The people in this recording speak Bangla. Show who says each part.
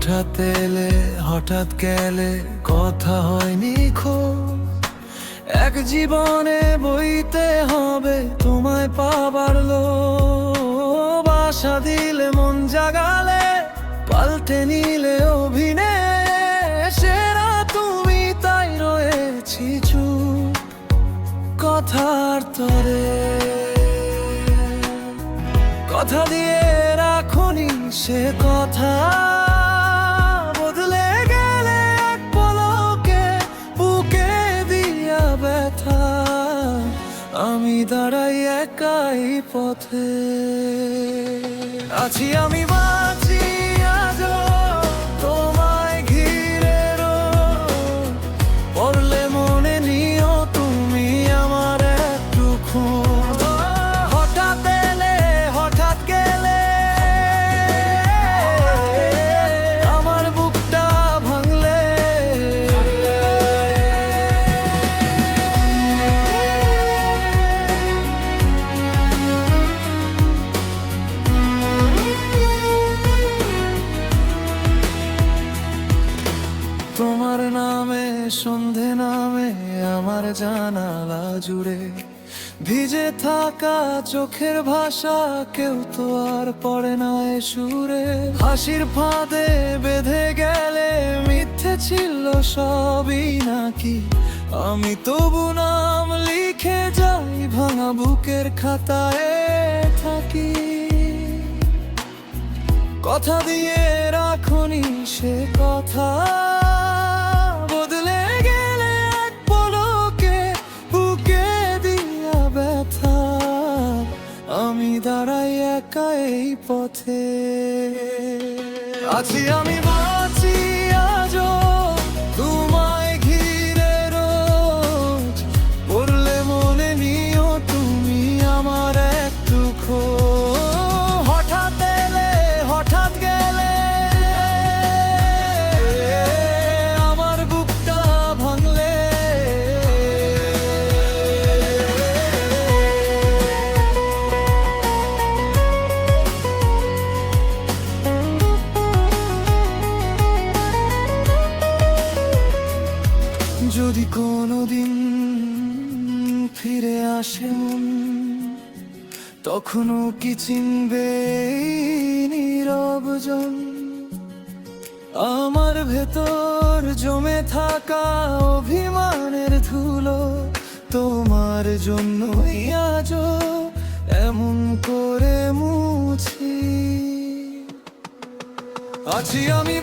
Speaker 1: হঠাৎ এলে হঠাৎ গেলে কথা হয়নি খোঁজ, এক জীবনে বইতে হবে তোমায় পাবার লোভ। আশা দিলে মন জাগালে পাল্টে নিলে অভিনয়, সেরা তুমি তাই রয়েছি চুপ কথার তরে। কথা দিয়ে রাখনি সে কথা বদলে গেলে এক পলকে বুকে দিয়া ব্যথা। আমি দাঁড়াই একাই পথে, আছি আমি বাঁচি আজও তোমায় ঘিরে রোজ। পড়লে মনে নিও তুমি আমার একটু খোঁজ। হঠাৎ এলে হঠাৎ গেলে আমার বুকটা ভাঙলে। তোমার নামে সন্ধে নামে আমার জানালা জুড়ে, ভিজে থাকা চোখের ভাষা কেউ তো আর পড়ে না এ সুরে। হাসির ফাঁদে বেঁধে গেলে মিথ্যে ছিল সবই নাকি, আমি তবু নাম লিখে যাই ভাঙা বুকের খাতায় থাকি। কথা দিয়ে রাখনি সে কথা বদলে গেলে এক পলকে বুকে দিয়া ব্যথা। আমি দাঁড়াই একা এই পথে, আছি আমি বাঁচি আজও তোমায় ঘিরে রোজ। পড়লে মনে নিও তুমি আমার একটু খোঁজ। হঠাৎ এলে হঠাৎ গেলে আমার বুকটা ভাঙলে। যদি কোনোদিন ফিরে আসে মন, তখনও কি চিনবে এই নীরব জন? আমার ভেতর জমে থাকা অভিমানের ধুলো তোমার জন্যই আজও এমন করে মুছি। আছি আমি